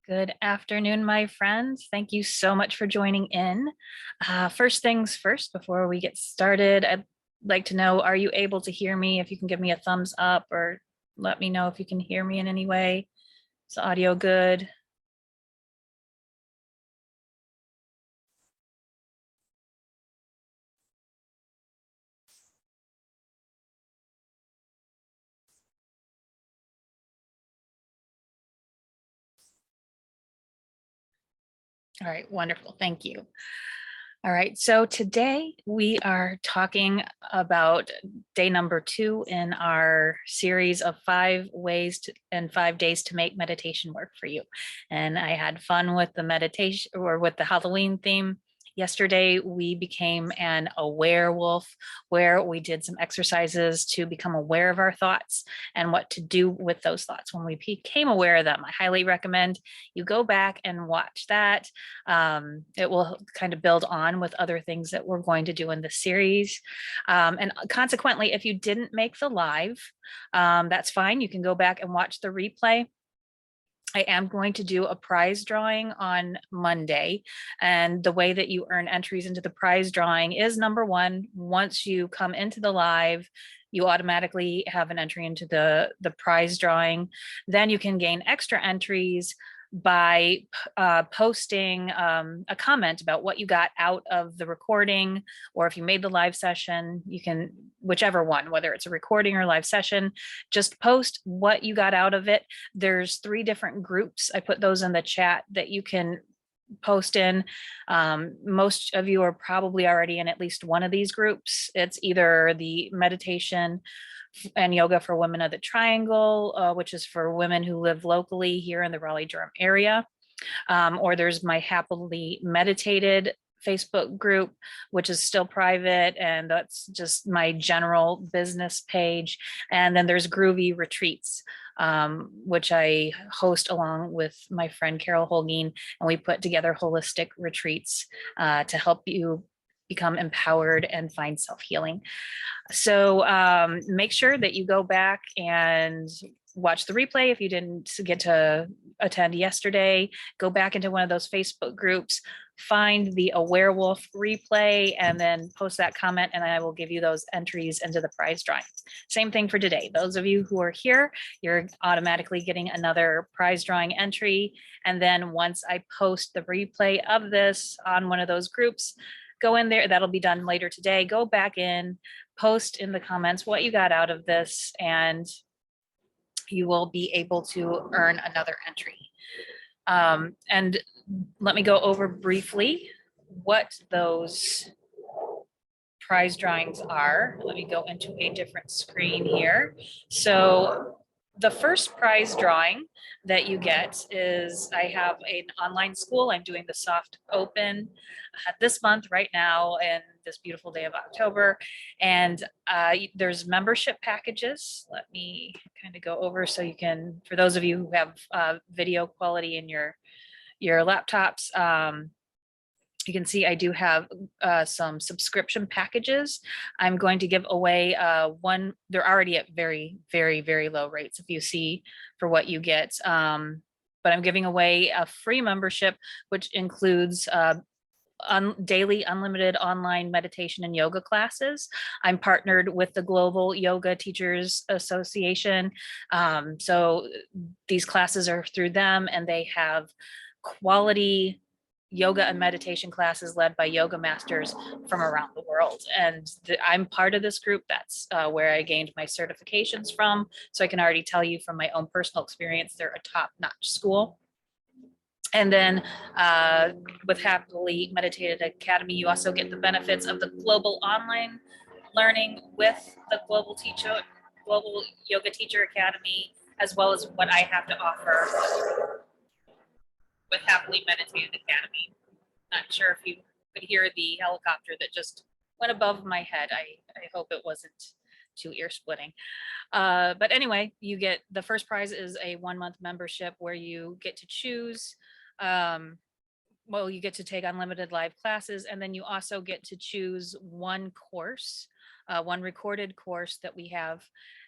Good afternoon, my friends. Thank you so much for joining in. First things first, before we get started, I'd like to know, are you able to hear me? If you can give me a thumbs up or let me know if you can hear me in any way. Is the audio good? All right, wonderful. Thank you. All right, so today we are talking about day number 2 in our series of 5 ways and 5 days to make meditation work for you. And I had fun with the meditation or with the Halloween theme. Yesterday, we became an aware wolf, where we did some exercises to become aware of our thoughts and what to do with those thoughts. When we became aware of them, I highly recommend you go back and watch that. It will kind of build on with other things that we're going to do in the series. And consequently, if you didn't make the live, that's fine. You can go back and watch the replay. I am going to do a prize drawing on Monday. And the way that you earn entries into the prize drawing is, number one, once you come into the live, you automatically have an entry into the prize drawing. Then you can gain extra entries by posting a comment about what you got out of the recording, or if you made the live session, you can, whichever one, whether it's a recording or live session, just post what you got out of it. There's 3 different groups. I put those in the chat that you can post in. Most of you are probably already in at least one of these groups. It's either the meditation and yoga for women of the Triangle, which is for women who live locally here in the Raleigh-Durham area. Or there's my Happily Meditated Facebook group, which is still private, and that's just my general business page. And then there's Groovy Retreats, which I host along with my friend Carol Holguin, and we put together holistic retreats to help you become empowered and find self-healing. So make sure that you go back and watch the replay. If you didn't get to attend yesterday, go back into one of those Facebook groups, find the Aware Wolf replay, and then post that comment, and I will give you those entries into the prize drawing. Same thing for today. Those of you who are here, you're automatically getting another prize drawing entry. And then once I post the replay of this on one of those groups, go in there. That'll be done later today. Go back in, post in the comments what you got out of this, and you will be able to earn another entry. And let me go over briefly what those prize drawings are. Let me go into a different screen here. So the first prize drawing that you get is, I have an online school. I'm doing the soft open this month right now, and this beautiful day of October. And there's membership packages. Let me kind of go over so you can, for those of you who have video quality in your laptops, you can see I do have some subscription packages. I'm going to give away one. They're already at very, very, very low rates if you see for what you get. But I'm giving away a free membership, which includes daily unlimited online meditation and yoga classes. I'm partnered with the Global Yoga Teachers Association. So these classes are through them, and they have quality yoga and meditation classes led by yoga masters from around the world. And I'm part of this group. That's where I gained my certifications from. So I can already tell you from my own personal experience, they're a top-notch school. And then with Happily Meditated Academy, you also get the benefits of the global online learning with the Global Yoga Teacher Academy, as well as what I have to offer with Happily Meditated Academy. Not sure if you could hear the helicopter that just went above my head. I hope it wasn't too ear splitting. But anyway, you get, the first prize is a 1-month membership where you get to choose, well, you get to take unlimited live classes, and then you also get to choose one course, one recorded course that we have.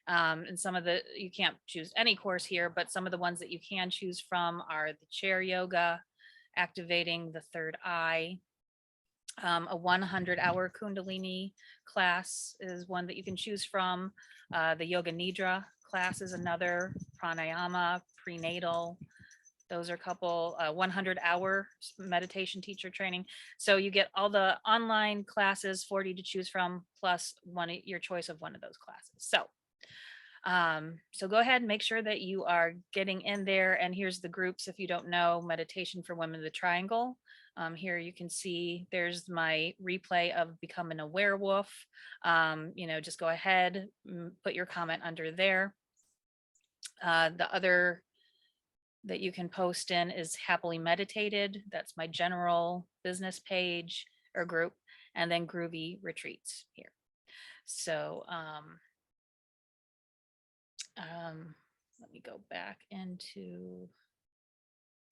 And some of you can't choose any course here, but some of the ones that you can choose from are the chair yoga, activating the third eye. A 100-hour Kundalini class is one that you can choose from. The Yoga Nidra class is another. Pranayama, prenatal. Those are a couple. 100-hour meditation teacher training. So you get all the online classes, 40 to choose from, plus your choice of one of those classes. So go ahead and make sure that you are getting in there. And here's the groups. If you don't know, Meditation for Women of the Triangle. Here you can see there's my replay of Becoming a Werewolf. Just go ahead, put your comment under there. The other that you can post in is Happily Meditated. That's my general business page or group, and then Groovy Retreats here. So let me go back into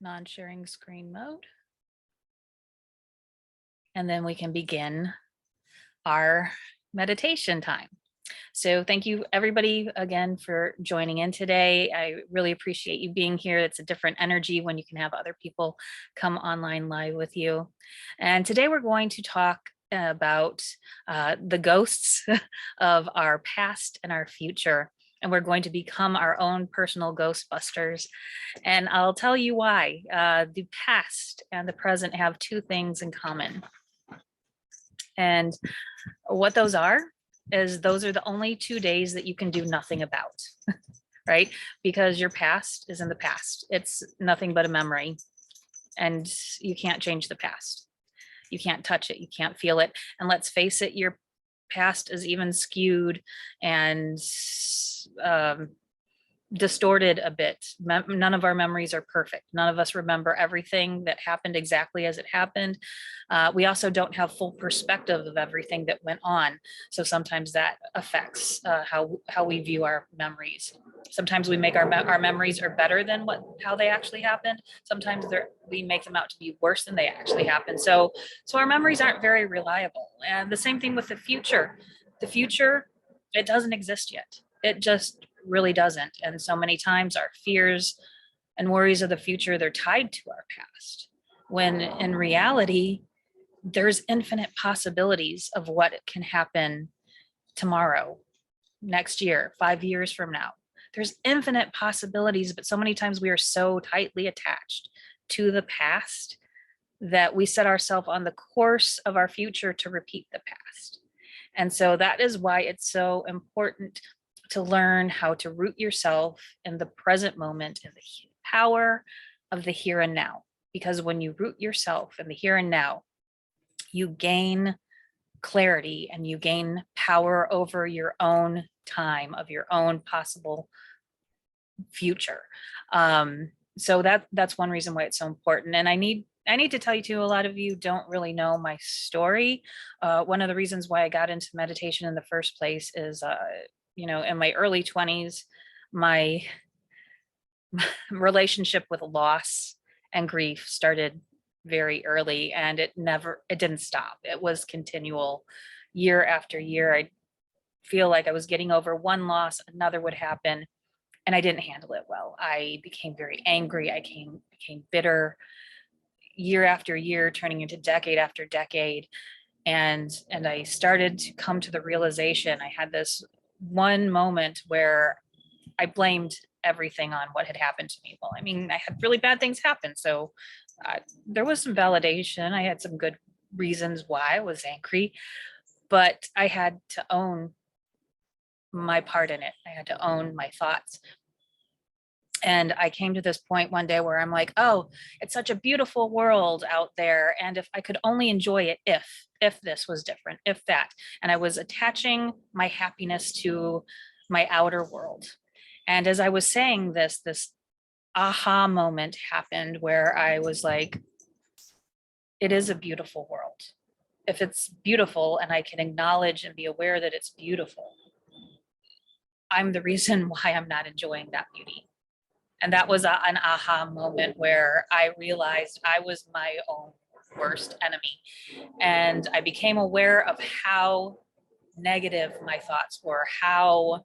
non-sharing screen mode. And then we can begin our meditation time. So thank you everybody again for joining in today. I really appreciate you being here. It's a different energy when you can have other people come online live with you. And today we're going to talk about the ghosts of our past and our future. And we're going to become our own personal Ghostbusters. And I'll tell you why. The past and the present have two things in common. And what those are is those are the only 2 days that you can do nothing about, right? Because your past is in the past. It's nothing but a memory, and you can't change the past. You can't touch it. You can't feel it. And let's face it, your past is even skewed and distorted a bit. None of our memories are perfect. None of us remember everything that happened exactly as it happened. We also don't have full perspective of everything that went on. So sometimes that affects how we view our memories. Sometimes we make our memories are better than how they actually happened. Sometimes we make them out to be worse than they actually happened. So our memories aren't very reliable. And the same thing with the future. The future, it doesn't exist yet. It just really doesn't. And so many times our fears and worries of the future, they're tied to our past, when in reality, there's infinite possibilities of what can happen tomorrow, next year, 5 years from now. There's infinite possibilities, but so many times we are so tightly attached to the past that we set ourselves on the course of our future to repeat the past. And so that is why it's so important to learn how to root yourself in the present moment, in the power of the here and now. Because when you root yourself in the here and now, you gain clarity and you gain power over your own time, of your own possible future. So that's one reason why it's so important. And I need to tell you too, a lot of you don't really know my story. One of the reasons why I got into meditation in the first place is in my early 20s, my relationship with loss and grief started very early, and it didn't stop. It was continual, year after year. I feel like I was getting over one loss, another would happen, and I didn't handle it well. I became very angry. I became bitter, year after year, turning into decade after decade. And I started to come to the realization. I had this one moment where I blamed everything on what had happened to me. Well, I mean, I had really bad things happen. So there was some validation. I had some good reasons why I was angry, but I had to own my part in it. I had to own my thoughts. And I came to this point one day where I'm like, oh, it's such a beautiful world out there. And if I could only enjoy it, if this was different, if that. And I was attaching my happiness to my outer world. And as I was saying this aha moment happened where I was like, it is a beautiful world. If it's beautiful and I can acknowledge and be aware that it's beautiful, I'm the reason why I'm not enjoying that beauty. And that was an aha moment where I realized I was my own worst enemy. And I became aware of how negative my thoughts were, how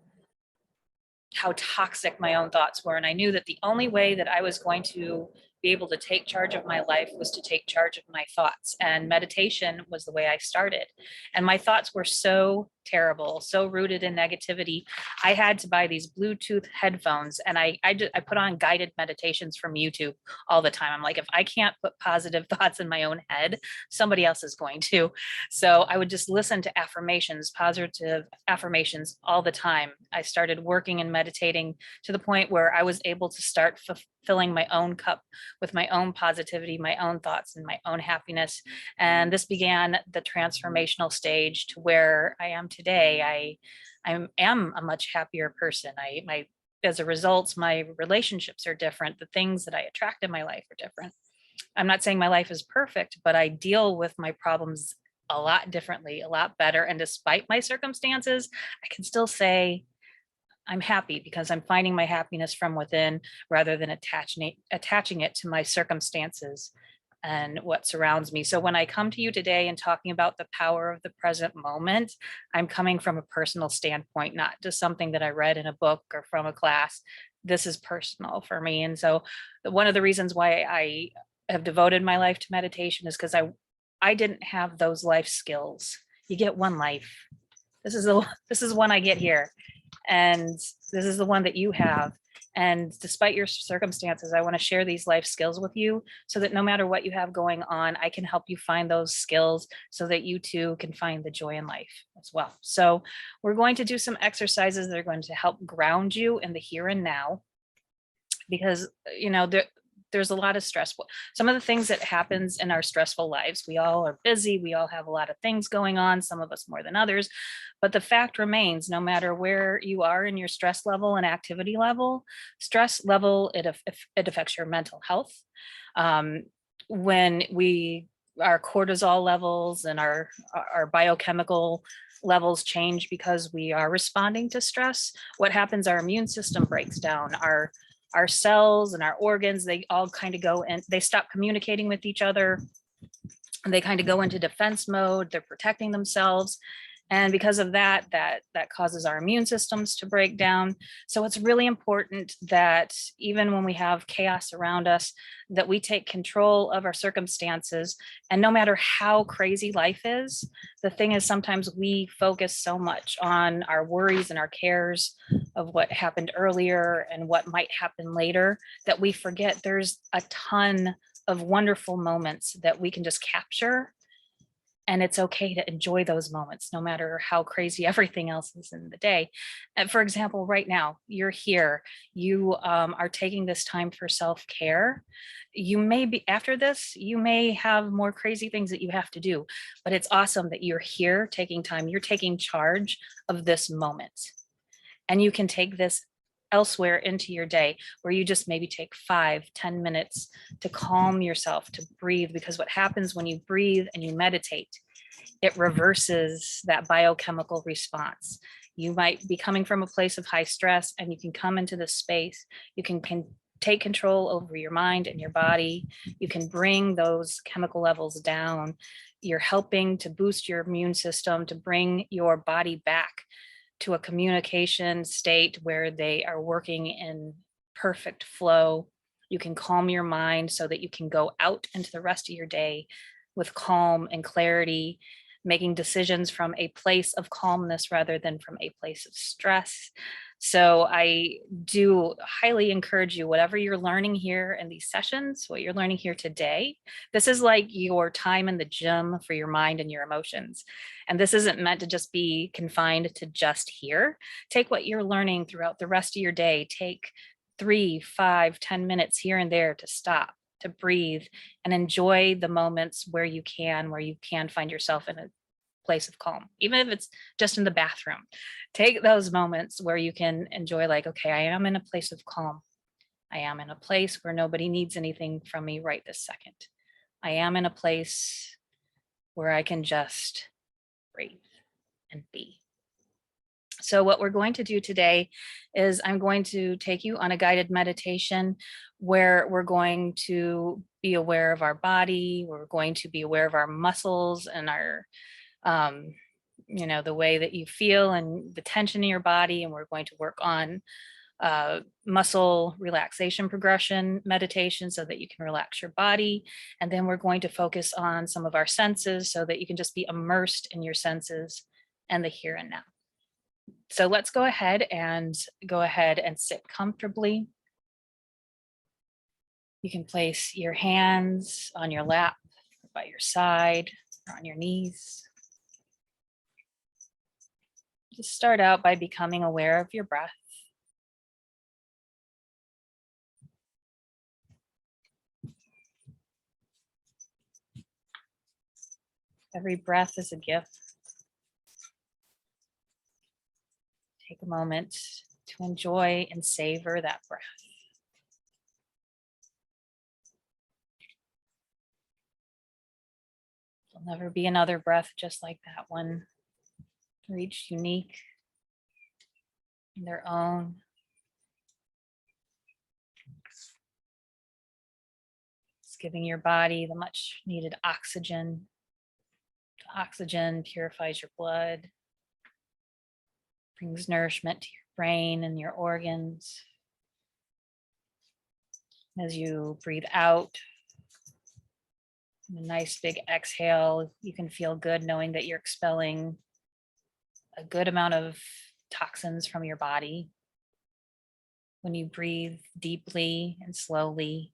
how toxic my own thoughts were. And I knew that the only way that I was going to be able to take charge of my life was to take charge of my thoughts. And meditation was the way I started. And my thoughts were so terrible, so rooted in negativity. I had to buy these Bluetooth headphones, and I put on guided meditations from YouTube all the time. I'm like, if I can't put positive thoughts in my own head, somebody else is going to. So I would just listen to affirmations, positive affirmations all the time. I started working and meditating to the point where I was able to start filling my own cup with my own positivity, my own thoughts, and my own happiness. And this began the transformational stage to where I am today. I am a much happier person. As a result, my relationships are different. The things that I attract in my life are different. I'm not saying my life is perfect, but I deal with my problems a lot differently, a lot better. And despite my circumstances, I can still say I'm happy because I'm finding my happiness from within rather than attaching it to my circumstances and what surrounds me. So when I come to you today and talking about the power of the present moment, I'm coming from a personal standpoint, not just something that I read in a book or from a class. This is personal for me. And so one of the reasons why I have devoted my life to meditation is because I didn't have those life skills. You get one life. This is one I get here. And this is the one that you have. And despite your circumstances, I want to share these life skills with you so that no matter what you have going on, I can help you find those skills so that you too can find the joy in life as well. So we're going to do some exercises that are going to help ground you in the here and now, because there's a lot of stressful, some of the things that happens in our stressful lives. We all are busy. We all have a lot of things going on, some of us more than others. But the fact remains, no matter where you are in your stress level and activity level, stress level, it affects your mental health. When our cortisol levels and our biochemical levels change because we are responding to stress, what happens, our immune system breaks down, our cells and our organs, they all kind of go and they stop communicating with each other, and they kind of go into defense mode. They're protecting themselves. And because of that causes our immune systems to break down. So it's really important that even when we have chaos around us, that we take control of our circumstances. And no matter how crazy life is, the thing is, sometimes we focus so much on our worries and our cares of what happened earlier and what might happen later that we forget there's a ton of wonderful moments that we can just capture. And it's okay to enjoy those moments, no matter how crazy everything else is in the day. And for example, right now, you're here, you are taking this time for self-care. You may be, after this, you may have more crazy things that you have to do, but it's awesome that you're here taking time, you're taking charge of this moment. And you can take this elsewhere into your day, where you just maybe take 5-10 minutes to calm yourself, to breathe. Because what happens when you breathe and you meditate, it reverses that biochemical response. You might be coming from a place of high stress, and you can come into this space. You can take control over your mind and your body. You can bring those chemical levels down. You're helping to boost your immune system, to bring your body back to a communication state where they are working in perfect flow. You can calm your mind so that you can go out into the rest of your day with calm and clarity, making decisions from a place of calmness rather than from a place of stress. So I do highly encourage you, whatever you're learning here in these sessions, what you're learning here today, this is like your time in the gym for your mind and your emotions. And this isn't meant to just be confined to just here. Take what you're learning throughout the rest of your day. Take 3, 5, 10 minutes here and there to stop, to breathe, and enjoy the moments where you can find yourself in a place of calm, even if it's just in the bathroom. Take those moments where you can enjoy, like, okay, I am in a place of calm. I am in a place where nobody needs anything from me right this second. I am in a place where I can just breathe and be. So what we're going to do today is I'm going to take you on a guided meditation where we're going to be aware of our body. We're going to be aware of our muscles and our the way that you feel and the tension in your body. And we're going to work on muscle relaxation progression meditation so that you can relax your body. And then we're going to focus on some of our senses so that you can just be immersed in your senses and the here and now. So let's go ahead and sit comfortably. You can place your hands on your lap, by your side, or on your knees. Just start out by becoming aware of your breath. Every breath is a gift. Take a moment to enjoy and savor that breath. There'll never be another breath just like that one. They're each unique in their own. It's giving your body the much needed oxygen. Oxygen purifies your blood, brings nourishment to your brain and your organs. As you breathe out, a nice big exhale, you can feel good knowing that you're expelling a good amount of toxins from your body. When you breathe deeply and slowly,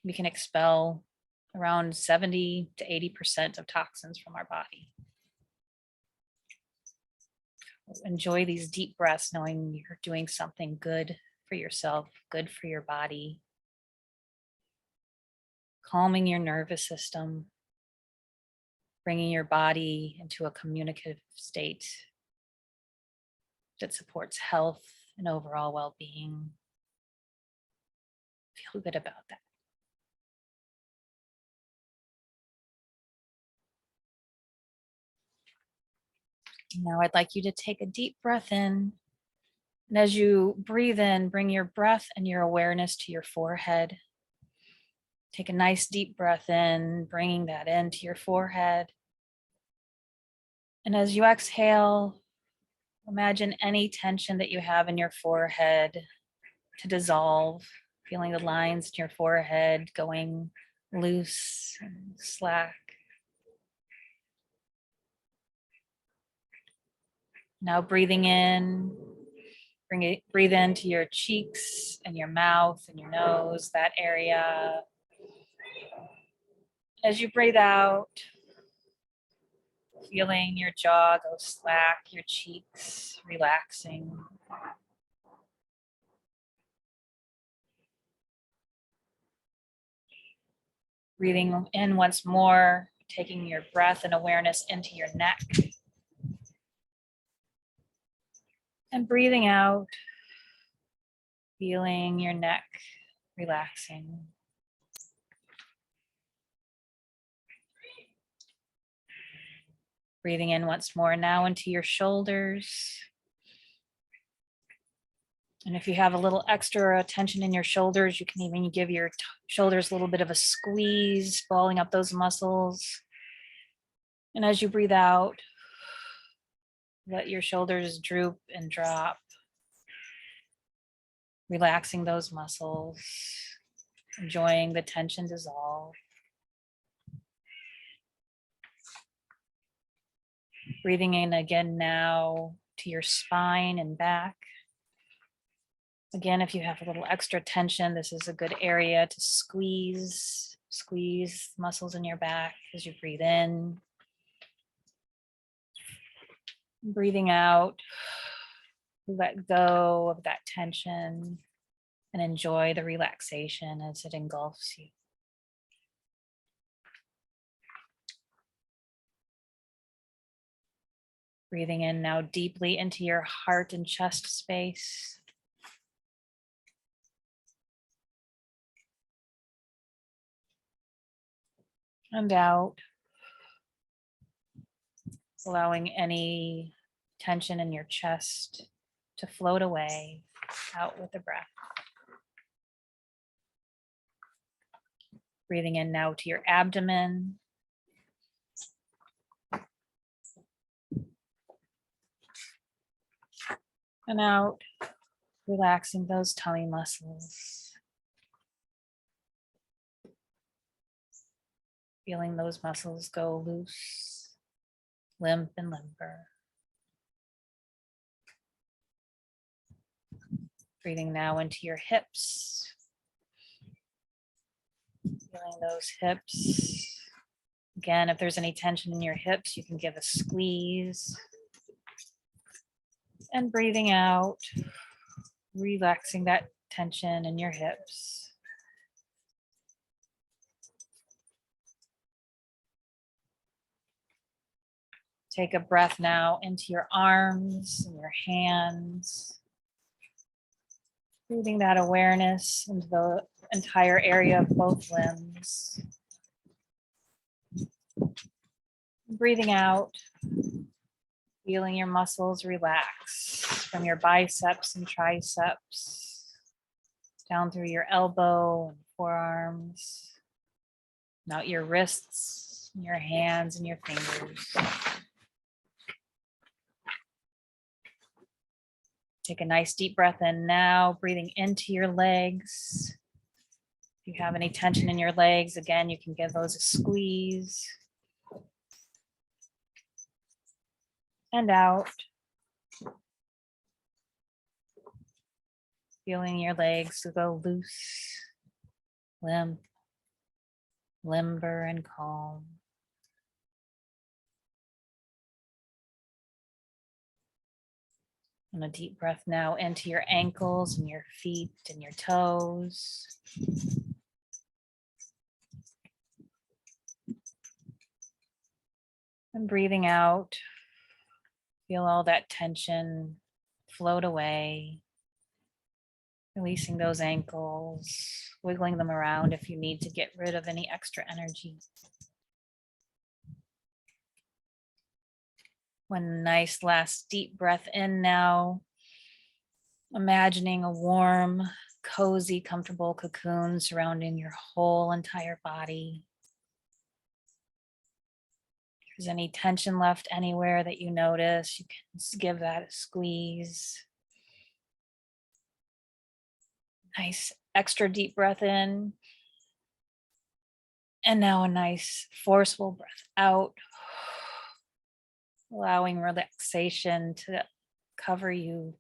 we can expel around 70 to 80% of toxins from our body. Enjoy these deep breaths, knowing you're doing something good for yourself, good for your body. Calming your nervous system, bringing your body into a communicative state that supports health and overall well-being. Feel good about that. Now I'd like you to take a deep breath in. And as you breathe in, bring your breath and your awareness to your forehead. Take a nice deep breath in, bringing that into your forehead. And as you exhale, imagine any tension that you have in your forehead to dissolve, feeling the lines in your forehead going loose and slack. Now breathing in, breathe into your cheeks and your mouth and your nose, that area. As you breathe out, feeling your jaw go slack, your cheeks relaxing. Breathing in once more, taking your breath and awareness into your neck. And breathing out, feeling your neck relaxing. Breathing in once more now into your shoulders. And if you have a little extra tension in your shoulders, you can even give your shoulders a little bit of a squeeze, balling up those muscles. And as you breathe out, let your shoulders droop and drop, relaxing those muscles, enjoying the tension dissolve. Breathing in again now to your spine and back. Again, if you have a little extra tension, this is a good area to squeeze muscles in your back as you breathe in. Breathing out, let go of that tension and enjoy the relaxation as it engulfs you. Breathing in now deeply into your heart and chest space. And out, allowing any tension in your chest to float away out with the breath. Breathing in now to your abdomen. And out, Relaxing those tummy muscles. Feeling those muscles go loose, limp and limber. Breathing now into your hips. Feeling those hips. Again, if there's any tension in your hips, you can give a squeeze. And breathing out, relaxing that tension in your hips. Take a breath now into your arms and your hands. Breathing that awareness into the entire area of both limbs. Breathing out, feeling your muscles relax from your biceps and triceps, down through your elbow and forearms, and out your wrists, and your hands and your fingers. Take a nice deep breath in now, breathing into your legs. If you have any tension in your legs, again, you can give those a squeeze. And out. Feeling your legs go loose, limp, limber, and calm. And a deep breath now into your ankles and your feet and your toes. And breathing out, feel all that tension float away. Releasing those ankles, wiggling them around if you need to get rid of any extra energy. One nice last deep breath in now. Imagining a warm, cozy, comfortable cocoon surrounding your whole entire body. If there's any tension left anywhere that you notice, you can give that a squeeze. Nice extra deep breath in. And now a nice forceful breath out. Allowing relaxation to cover you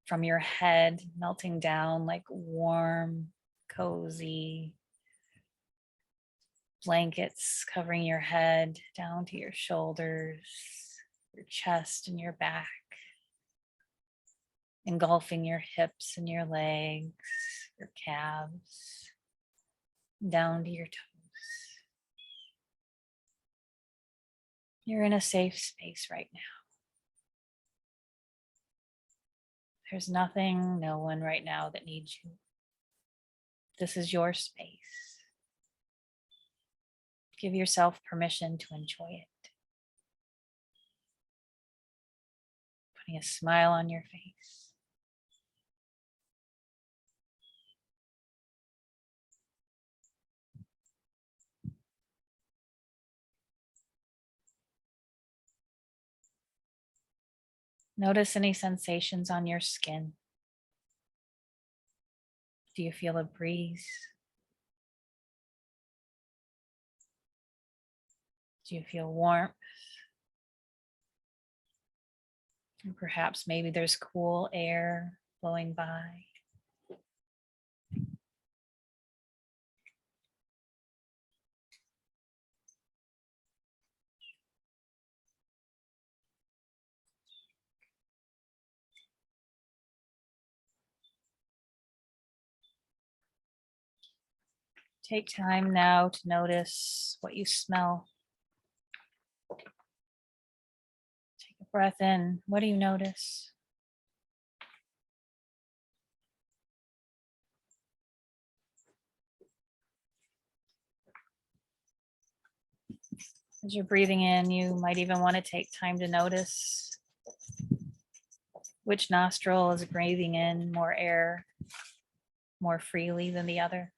from your head, melting down like warm, cozy blankets covering your head down to your shoulders, your chest and your back, engulfing your hips and your legs, your calves, down to your toes. You're in a safe space right now. There's nothing, no one right now that needs you. This is your space. Give yourself permission to enjoy it. Putting a smile on your face. Notice any sensations on your skin. Do you feel a breeze? Do you feel warmth? And perhaps maybe there's cool air blowing by. Take time now to notice what you smell. Take a breath in. What do you notice? As you're breathing in, you might even want to take time to notice which nostril is breathing in more air more freely than the other.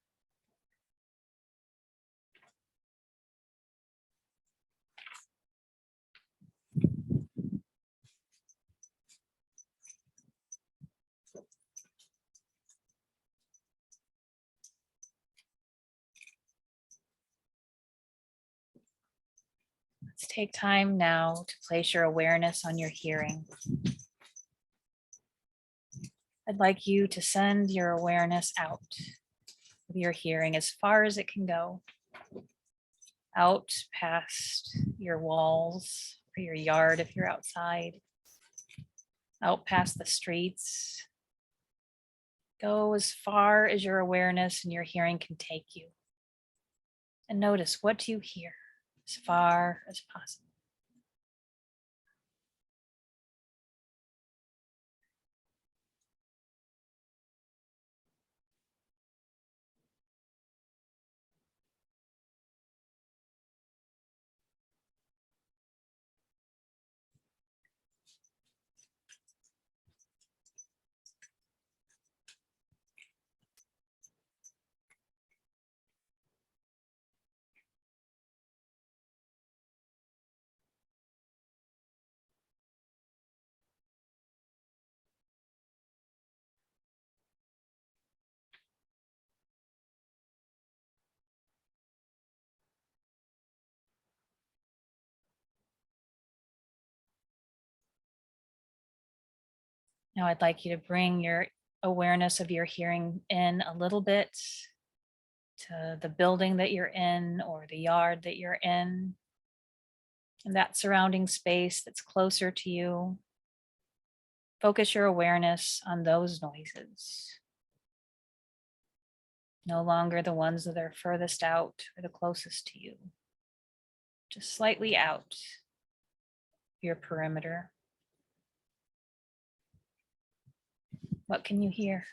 Let's take time now to place your awareness on your hearing. I'd like you to send your awareness out with your hearing as far as it can go, out past your walls or your yard if you're outside, out past the streets. Go as far as your awareness and your hearing can take you. And notice, what do you hear as far as possible? Now I'd like you to bring your awareness of your hearing in a little bit to the building that you're in or the yard that you're in, and that surrounding space that's closer to you. Focus your awareness on those noises, no longer the ones that are furthest out or the closest to you, just slightly out your perimeter. What can you hear?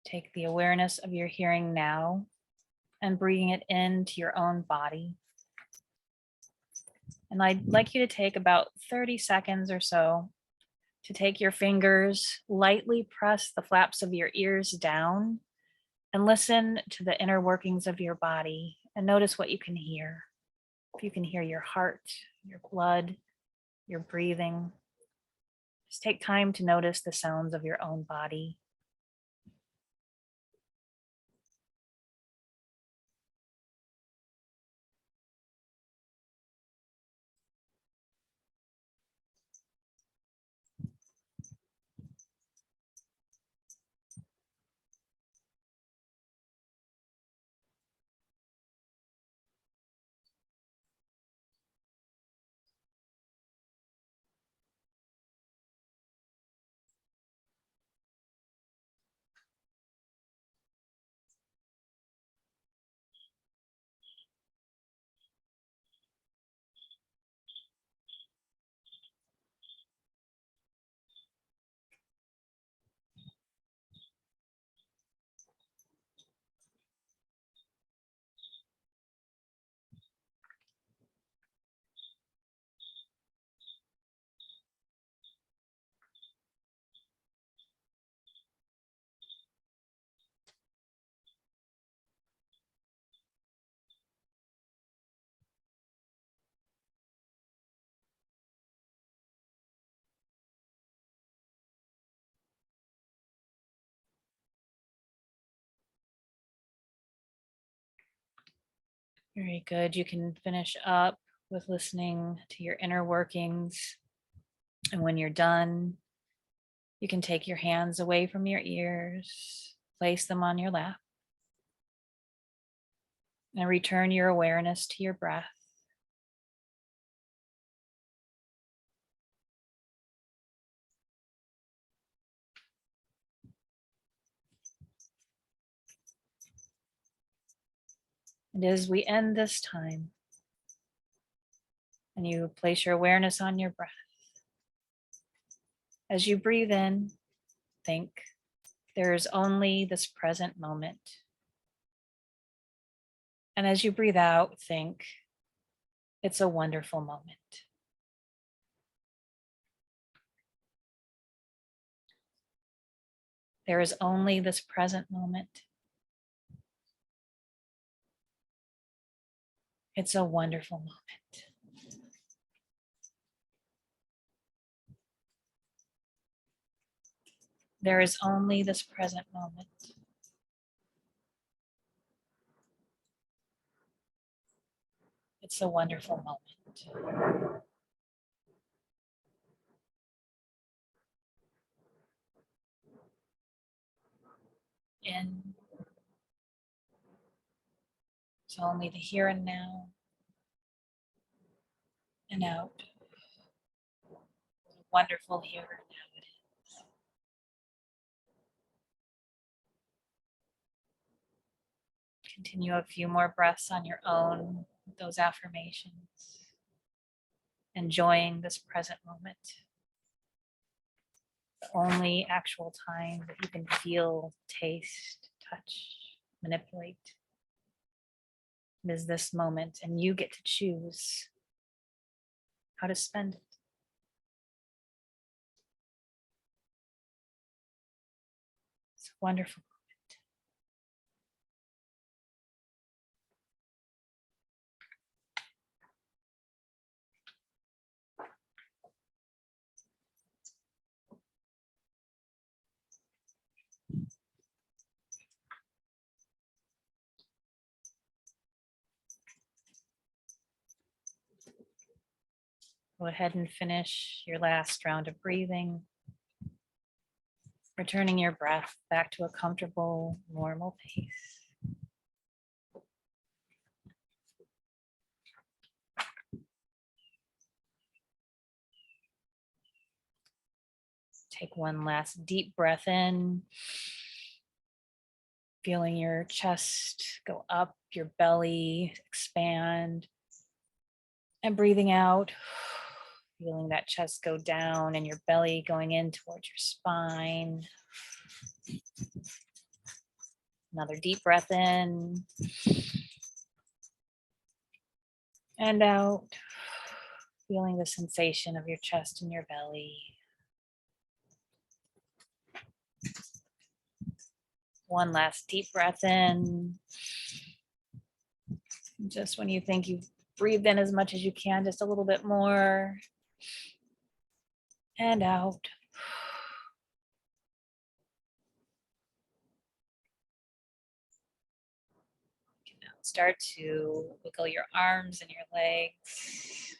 Take the awareness of your hearing now and bringing it into your own body. And I'd like you to take about 30 seconds or so to take your fingers, lightly press the flaps of your ears down, and listen to the inner workings of your body and notice what you can hear. If you can hear your heart, your blood, your breathing, just take time to notice the sounds of your own body. Very good. You can finish up with listening to your inner workings. And when you're done, you can take your hands away from your ears, place them on your lap, and return your awareness to your breath. And as we end this time, and you place your awareness on your breath, as you breathe in, think, there is only this present moment. And as you breathe out, think, it's a wonderful moment. There is only this present moment. It's a wonderful moment. There is only this present moment. It's a wonderful moment. In, it's only the here and now, and out. Wonderful here and now it is. Continue a few more breaths on your own with those affirmations, enjoying this present moment. The only actual time that you can feel, taste, touch, manipulate is this moment, and you get to choose how to spend it. It's a wonderful moment. Go ahead and finish your last round of breathing, returning your breath back to a comfortable, normal pace. Take one last deep breath in, feeling your chest go up, your belly expand, and breathing out, feeling that chest go down and your belly going in towards your spine. Another deep breath in and out, feeling the sensation of your chest and your belly. One last deep breath in. Just when you think you've breathed in as much as you can, just a little bit more. And out. You can now start to wiggle your arms and your legs.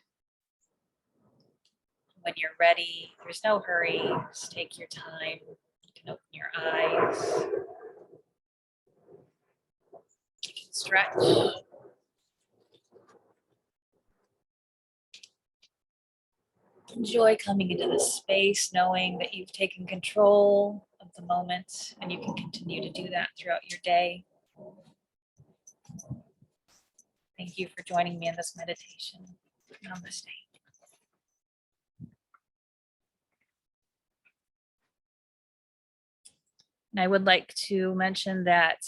When you're ready, there's no hurry. Just take your time. You can open your eyes. You can stretch. Enjoy coming into this space, knowing that you've taken control of the moment, and you can continue to do that throughout your day. Thank you for joining me in this meditation. Namaste. And I would like to mention that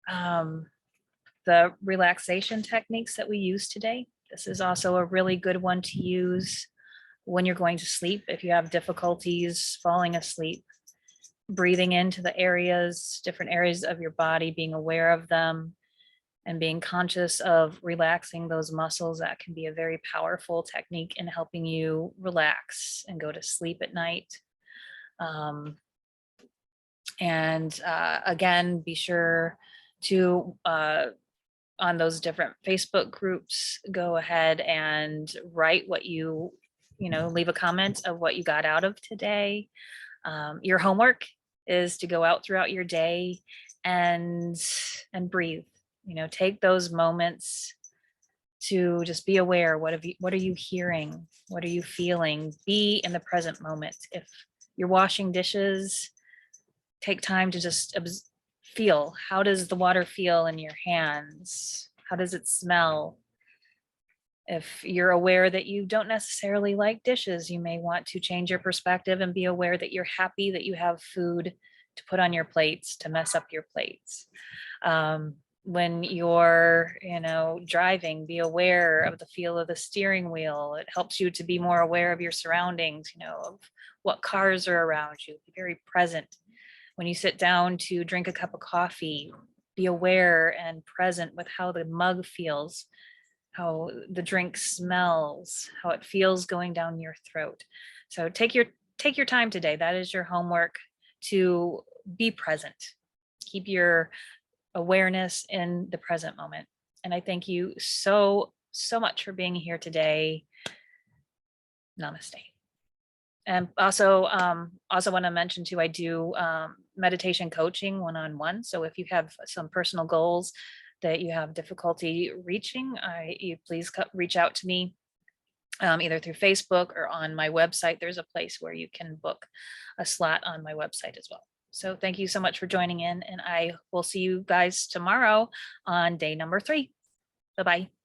the relaxation techniques that we use today, this is also a really good one to use when you're going to sleep. If you have difficulties falling asleep, breathing into the areas, different areas of your body, being aware of them, and being conscious of relaxing those muscles, that can be a very powerful technique in helping you relax and go to sleep at night. Again, be sure to, on those different Facebook groups, go ahead and write what leave a comment of what you got out of today. Your homework is to go out throughout your day and breathe. Take those moments to just be aware. What are you hearing? What are you feeling? Be in the present moment. If you're washing dishes, take time to just feel? How does the water feel in your hands? How does it smell? If you're aware that you don't necessarily like dishes, you may want to change your perspective and be aware that you're happy that you have food to put on your plates, to mess up your plates. When you're, driving, be aware of the feel of the steering wheel. It helps you to be more aware of your surroundings, of what cars are around you. Be very present. When you sit down to drink a cup of coffee, be aware and present with how the mug feels, how the drink smells, how it feels going down your throat. So take your time today. That is your homework, to be present. Keep your awareness in the present moment. And I thank you so, so much for being here today. Namaste. And also want to mention too, I do meditation coaching one-on-one. So if you have some personal goals that you have difficulty reaching, you please reach out to me either through Facebook or on my website. There's a place where you can book a slot on my website as well. So thank you so much for joining in, and I will see you guys tomorrow on day number 3. Bye-bye.